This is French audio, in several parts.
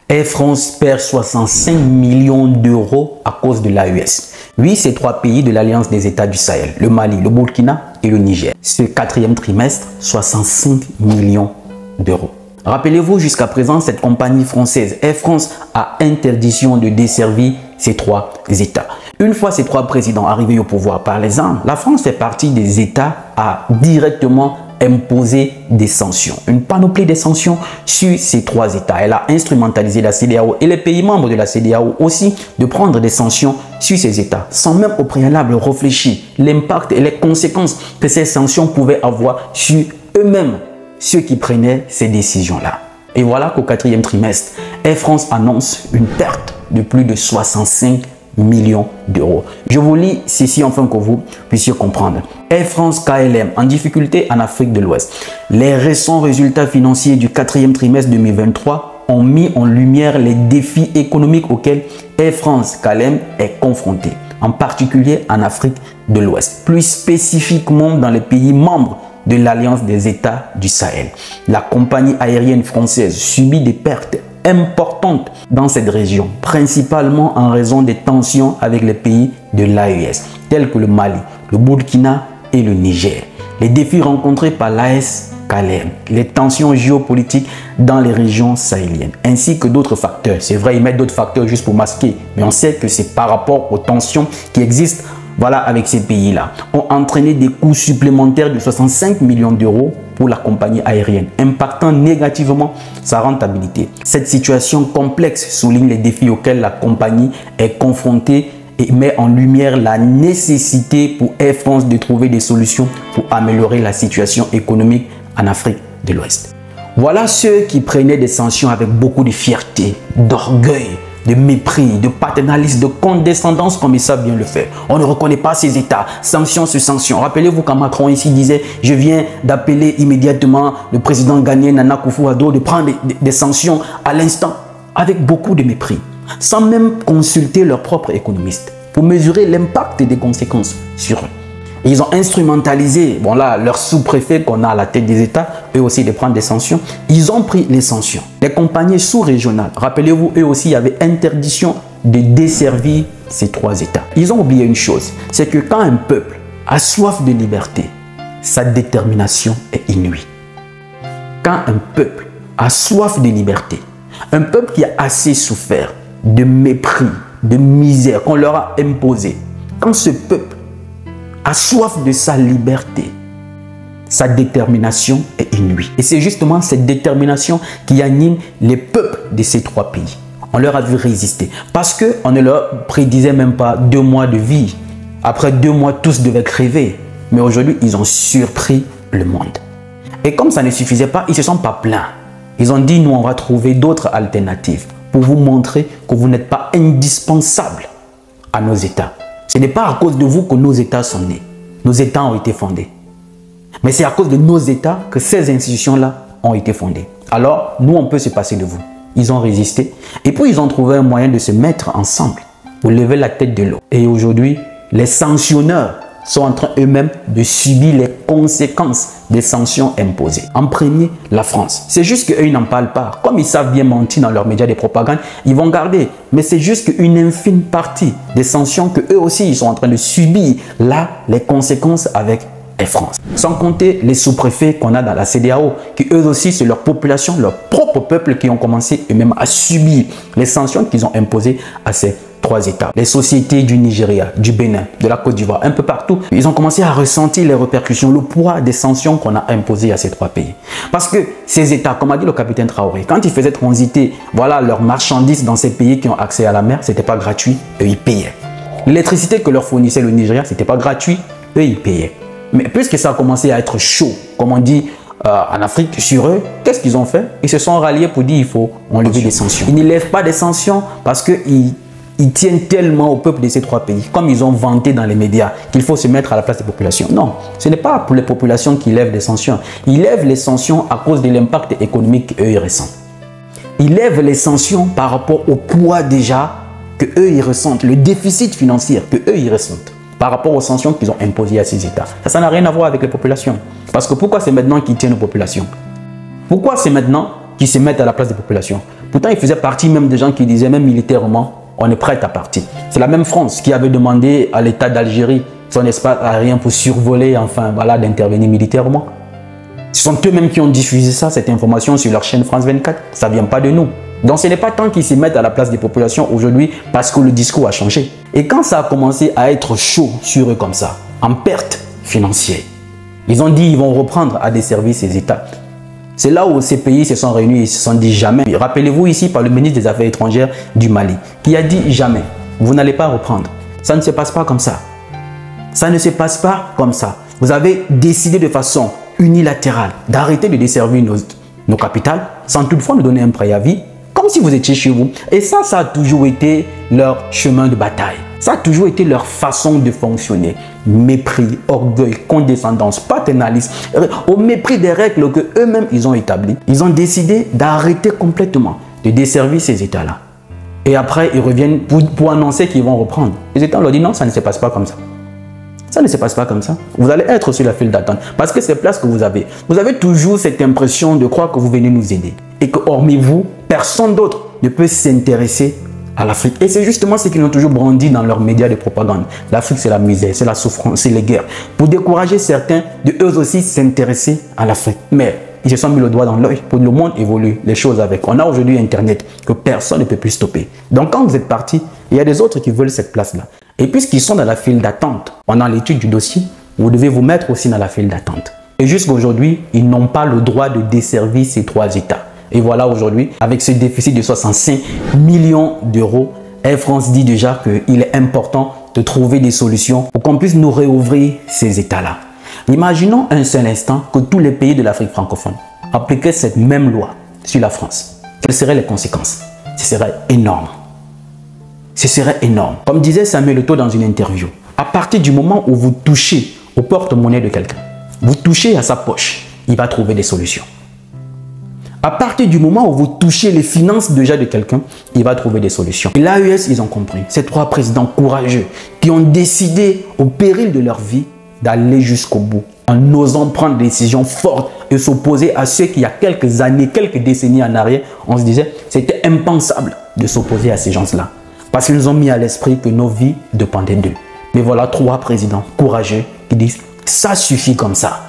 Air France perd 65 millions d'euros à cause de l'AES. Oui, ces trois pays de l'Alliance des États du Sahel, le Mali, le Burkina et le Niger. Ce quatrième trimestre, 65 millions d'euros. Rappelez-vous, jusqu'à présent, cette compagnie française, Air France, a interdiction de desservir ces trois États. Une fois ces trois présidents arrivés au pouvoir par les armes, la France fait partie des États à directement imposer des sanctions, une panoplie de sanctions sur ces trois États. Elle a instrumentalisé la CEDEAO et les pays membres de la CEDEAO aussi de prendre des sanctions sur ces États, sans même au préalable réfléchir l'impact et les conséquences que ces sanctions pouvaient avoir sur eux-mêmes, ceux qui prenaient ces décisions-là. Et voilà qu'au quatrième trimestre, Air France annonce une perte de plus de 65 millions d'euros. Je vous lis ceci afin que vous puissiez comprendre. Air France KLM en difficulté en Afrique de l'Ouest. Les récents résultats financiers du quatrième trimestre 2023 ont mis en lumière les défis économiques auxquels Air France KLM est confrontée, en particulier en Afrique de l'Ouest, plus spécifiquement dans les pays membres de l'Alliance des États du Sahel. La compagnie aérienne française subit des pertes importantes dans cette région, principalement en raison des tensions avec les pays de l'AES, tels que le Mali, le Burkina et le Niger. Les défis rencontrés par l'AS KLM, les tensions géopolitiques dans les régions sahéliennes, ainsi que d'autres facteurs. C'est vrai, ils mettent d'autres facteurs juste pour masquer, mais on sait que c'est par rapport aux tensions qui existent avec ces pays-là, ont entraîné des coûts supplémentaires de 65 millions d'euros pour la compagnie aérienne, impactant négativement sa rentabilité. Cette situation complexe souligne les défis auxquels la compagnie est confrontée et met en lumière la nécessité pour Air France de trouver des solutions pour améliorer la situation économique en Afrique de l'Ouest. Voilà ceux qui prenaient des sanctions avec beaucoup de fierté, d'orgueil, de mépris, de paternalisme, de condescendance comme ils savent bien le faire. On ne reconnaît pas ces États, sanction sur sanction. Rappelez-vous quand Macron ici disait « Je viens d'appeler immédiatement le président ghanéen Nana Akufo-Addo de prendre des sanctions à l'instant » avec beaucoup de mépris, sans même consulter leurs propres économistes pour mesurer l'impact des conséquences sur eux. Ils ont instrumentalisé, leur sous-préfet qu'on a à la tête des États, eux aussi de prendre des sanctions. Ils ont pris les sanctions. Les compagnies sous-régionales, rappelez-vous, eux aussi avaient interdiction de desservir ces trois États. Ils ont oublié une chose, c'est que quand un peuple a soif de liberté, sa détermination est inouïe. Quand un peuple a soif de liberté, un peuple qui a assez souffert de mépris, de misère qu'on leur a imposé, quand ce peuple a soif de sa liberté, sa détermination est inouïe. Et c'est justement cette détermination qui anime les peuples de ces trois pays. On leur a vu résister parce qu'on ne leur prédisait même pas 2 mois de vie. Après 2 mois, tous devaient crever. Mais aujourd'hui, ils ont surpris le monde. Et comme ça ne suffisait pas, ils ne se sont pas plaints. Ils ont dit, nous, on va trouver d'autres alternatives pour vous montrer que vous n'êtes pas indispensable à nos États. Ce n'est pas à cause de vous que nos États sont nés. Nos États ont été fondés. Mais c'est à cause de nos États que ces institutions-là ont été fondées. Alors, nous, on peut se passer de vous. Ils ont résisté. Et puis, ils ont trouvé un moyen de se mettre ensemble pour lever la tête de l'eau. Et aujourd'hui, les sanctionneurs sont en train eux-mêmes de subir les conséquences des sanctions imposées. En premier, la France. C'est juste qu'eux, ils n'en parlent pas. Comme ils savent bien mentir dans leurs médias de propagande, ils vont garder. Mais c'est juste qu'une infime partie des sanctions que eux aussi, ils sont en train de subir là, les conséquences avec Air France. Sans compter les sous-préfets qu'on a dans la CEDEAO, qui eux aussi, c'est leur population, leur propre peuple qui ont commencé eux-mêmes à subir les sanctions qu'ils ont imposées à ces trois États. Les sociétés du Nigeria, du Bénin, de la Côte d'Ivoire, un peu partout, ils ont commencé à ressentir les répercussions, le poids des sanctions qu'on a imposées à ces trois pays. Parce que ces États, comme a dit le capitaine Traoré, quand ils faisaient transiter leurs marchandises dans ces pays qui ont accès à la mer, ce n'était pas gratuit, eux ils payaient. L'électricité que leur fournissait le Nigeria, ce n'était pas gratuit, eux ils payaient. Mais puisque ça a commencé à être chaud, comme on dit en Afrique, sur eux, qu'est-ce qu'ils ont fait? Ils se sont ralliés pour dire il faut enlever les sanctions. Ils ne lèvent pas des sanctions parce qu'ils tiennent tellement au peuple de ces trois pays, comme ils ont vanté dans les médias, qu'il faut se mettre à la place des populations. Non, ce n'est pas pour les populations qui lèvent des sanctions. Ils lèvent les sanctions à cause de l'impact économique qu'eux ils ressentent. Ils lèvent les sanctions par rapport au poids déjà que eux ils ressentent, le déficit financier que eux ils ressentent par rapport aux sanctions qu'ils ont imposées à ces États. Ça n'a rien à voir avec les populations. Parce que pourquoi c'est maintenant qu'ils tiennent aux populations? Pourquoi c'est maintenant qui se mettent à la place des populations. Pourtant, ils faisaient partie même des gens qui disaient, même militairement, on est prêt à partir. C'est la même France qui avait demandé à l'État d'Algérie son espace aérien pour survoler, enfin, voilà, d'intervenir militairement. Ce sont eux-mêmes qui ont diffusé ça, cette information sur leur chaîne France 24. Ça ne vient pas de nous. Donc, ce n'est pas tant qu'ils se mettent à la place des populations aujourd'hui parce que le discours a changé. Et quand ça a commencé à être chaud sur eux comme ça, en perte financière, ils ont dit qu'ils vont reprendre à desservir ces États. C'est là où ces pays se sont réunis et se sont dit jamais. Rappelez-vous ici par le ministre des Affaires étrangères du Mali qui a dit jamais. Vous n'allez pas reprendre. Ça ne se passe pas comme ça. Ça ne se passe pas comme ça. Vous avez décidé de façon unilatérale d'arrêter de desservir nos capitales sans toutefois nous donner un préavis comme si vous étiez chez vous. Et ça a toujours été leur chemin de bataille. Ça a toujours été leur façon de fonctionner. Mépris, orgueil, condescendance, paternalisme, au mépris des règles que eux-mêmes ils ont établies. Ils ont décidé d'arrêter complètement de desservir ces États-là. Et après, ils reviennent pour annoncer qu'ils vont reprendre. Les États leur disent non, ça ne se passe pas comme ça. Ça ne se passe pas comme ça. Vous allez être sur la file d'attente. Parce que ces places que vous avez toujours cette impression de croire que vous venez nous aider. Et que hormis vous, personne d'autre ne peut s'intéresser à l'Afrique. Et c'est justement ce qu'ils ont toujours brandi dans leurs médias de propagande. L'Afrique, c'est la misère, c'est la souffrance, c'est les guerres. Pour décourager certains de eux aussi s'intéresser à l'Afrique. Mais ils se sont mis le doigt dans l'œil. Pour le monde évolue, les choses avec. On a aujourd'hui Internet que personne ne peut plus stopper. Donc quand vous êtes parti, il y a des autres qui veulent cette place-là. Et puisqu'ils sont dans la file d'attente, pendant l'étude du dossier, vous devez vous mettre aussi dans la file d'attente. Et jusqu'à aujourd'hui, ils n'ont pas le droit de desservir ces trois États. Et voilà aujourd'hui, avec ce déficit de 65 millions d'euros, Air France dit déjà qu'il est important de trouver des solutions pour qu'on puisse nous réouvrir ces États-là. Imaginons un seul instant que tous les pays de l'Afrique francophone appliquaient cette même loi sur la France. Quelles seraient les conséquences? Ce serait énorme. Ce serait énorme. Comme disait Samuel Eto'o dans une interview, à partir du moment où vous touchez au porte-monnaie de quelqu'un, vous touchez à sa poche, il va trouver des solutions. À partir du moment où vous touchez les finances déjà de quelqu'un, il va trouver des solutions. Et l'AES, ils ont compris. Ces trois présidents courageux qui ont décidé au péril de leur vie d'aller jusqu'au bout en osant prendre des décisions fortes et s'opposer à ceux qui, il y a quelques années, quelques décennies en arrière, on se disait c'était impensable de s'opposer à ces gens-là. Parce qu'ils nous ont mis à l'esprit que nos vies dépendaient d'eux. Mais voilà trois présidents courageux qui disent ça suffit comme ça.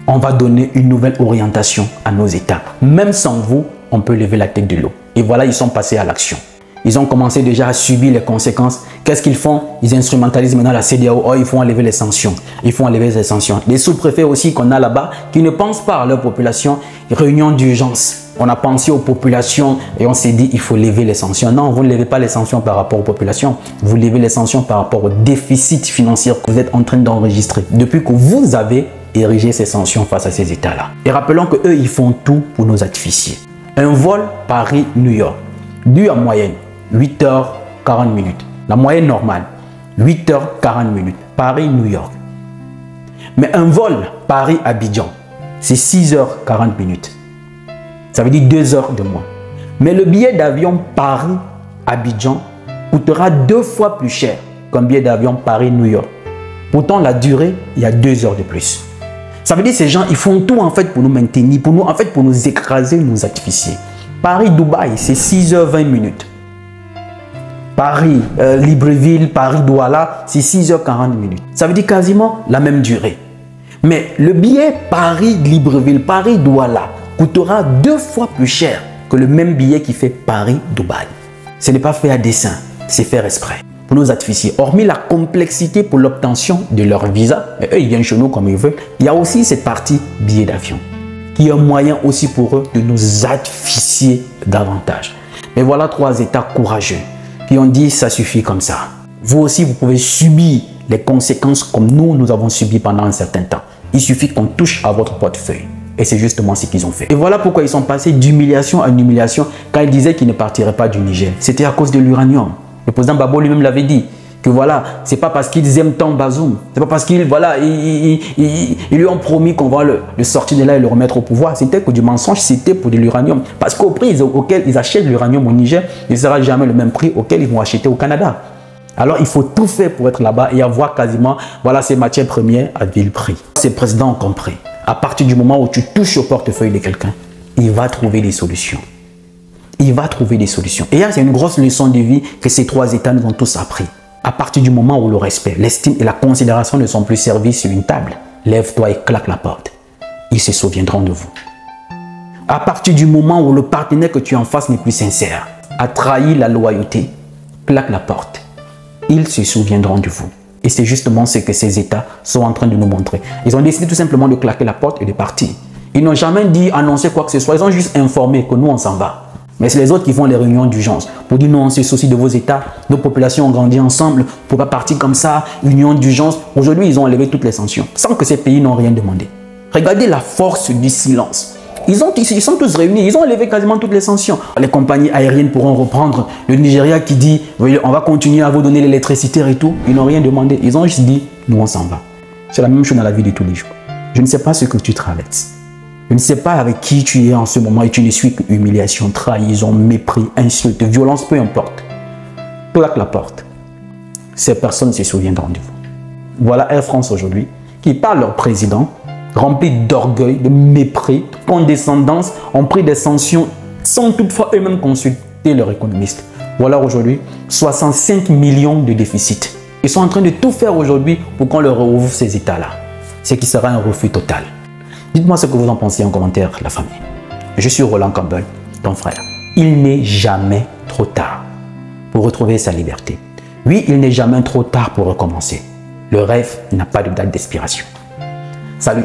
On va donner une nouvelle orientation à nos États. Même sans vous, on peut lever la tête de l'eau. Et voilà, ils sont passés à l'action. Ils ont commencé déjà à subir les conséquences. Qu'est-ce qu'ils font? Ils instrumentalisent maintenant la CEDEAO. Oh, il faut enlever les sanctions. Il faut enlever les sanctions. Les sous-préfets aussi qu'on a là-bas, qui ne pensent pas à leur population. Réunion d'urgence. On a pensé aux populations et on s'est dit il faut lever les sanctions. Non, vous ne levez pas les sanctions par rapport aux populations. Vous levez les sanctions par rapport au déficit financier que vous êtes en train d'enregistrer. Depuis que vous avez érigé ces sanctions face à ces États-là. Et rappelons qu'eux, ils font tout pour nous asphyxier. Un vol Paris-New York dure en moyenne 8h40 minutes. La moyenne normale, 8h40 minutes. Paris-New York. Mais un vol Paris-Abidjan, c'est 6h40 minutes. Ça veut dire 2 heures de moins. Mais le billet d'avion Paris-Abidjan coûtera 2 fois plus cher qu'un billet d'avion Paris-New York. Pourtant, la durée, il y a 2 heures de plus. Ça veut dire que ces gens, ils font tout en fait pour nous maintenir, pour nous écraser, nous asphyxier. Paris-Dubaï, c'est 6h20 minutes. Paris-Libreville, Paris-Douala, c'est 6h40 minutes. Ça veut dire quasiment la même durée. Mais le billet Paris-Libreville, Paris-Douala coûtera 2 fois plus cher que le même billet qui fait Paris-Dubaï. Ce n'est pas fait à dessein, c'est faire exprès. Pour nous asphyxier. Hormis la complexité pour l'obtention de leur visa, mais eux ils viennent chez nous comme ils veulent, il y a aussi cette partie billet d'avion, qui est un moyen aussi pour eux de nous asphyxier davantage. Mais voilà 3 États courageux qui ont dit ça suffit comme ça. Vous aussi vous pouvez subir les conséquences comme nous avons subi pendant un certain temps. Il suffit qu'on touche à votre portefeuille. Et c'est justement ce qu'ils ont fait. Et voilà pourquoi ils sont passés d'humiliation à une humiliation quand ils disaient qu'ils ne partiraient pas du Niger. C'était à cause de l'uranium. Le président Babo lui-même l'avait dit que voilà, c'est pas parce qu'ils aiment tant Bazoum, c'est pas parce qu'ils ils lui ont promis qu'on va le sortir de là et le remettre au pouvoir. C'était que du mensonge, c'était pour de l'uranium. Parce qu'au prix auquel ils achètent l'uranium au Niger, il ne sera jamais le même prix auquel ils vont acheter au Canada. Alors il faut tout faire pour être là-bas et avoir quasiment voilà, ces matières premières à vil prix. Ces présidents ont compris. À partir du moment où tu touches au portefeuille de quelqu'un, il va trouver des solutions. Il va trouver des solutions. Et là, c'est une grosse leçon de vie que ces trois États nous ont tous appris. À partir du moment où le respect, l'estime et la considération ne sont plus servis sur une table, lève-toi et claque la porte. Ils se souviendront de vous. À partir du moment où le partenaire que tu as en face n'est plus sincère, a trahi la loyauté, claque la porte. Ils se souviendront de vous. Et c'est justement ce que ces États sont en train de nous montrer. Ils ont décidé tout simplement de claquer la porte et de partir. Ils n'ont jamais dit, annoncé quoi que ce soit. Ils ont juste informé que nous, on s'en va. Mais c'est les autres qui font les réunions d'urgence pour dire, non, on se soucie de vos États. Nos populations ont grandi ensemble. Pour pas partir comme ça, union d'urgence. Aujourd'hui, ils ont enlevé toutes les sanctions sans que ces pays n'ont rien demandé. Regardez la force du silence. Ils sont tous réunis, ils ont enlevé quasiment toutes les sanctions. Les compagnies aériennes pourront reprendre. Le Nigeria qui dit, on va continuer à vous donner l'électricité et tout. Ils n'ont rien demandé. Ils ont juste dit, nous on s'en va. C'est la même chose dans la vie de tous les jours. Je ne sais pas ce que tu traverses. Je ne sais pas avec qui tu es en ce moment et tu ne suis qu'humiliation, trahison, mépris, insulte, violence, peu importe. Claque la porte. Ces personnes se souviendront de vous. Voilà Air France aujourd'hui qui, par leur président, remplis d'orgueil, de mépris, de condescendance, ont pris des sanctions sans toutefois eux-mêmes consulter leurs économistes. Voilà aujourd'hui 65 millions de déficit. Ils sont en train de tout faire aujourd'hui pour qu'on leur rouvre ces états-là. Ce qui sera un refus total. Dites-moi ce que vous en pensez en commentaire, la famille. Je suis Roland Campbell, ton frère. Il n'est jamais trop tard pour retrouver sa liberté. Oui, il n'est jamais trop tard pour recommencer. Le rêve n'a pas de date d'expiration. Salut!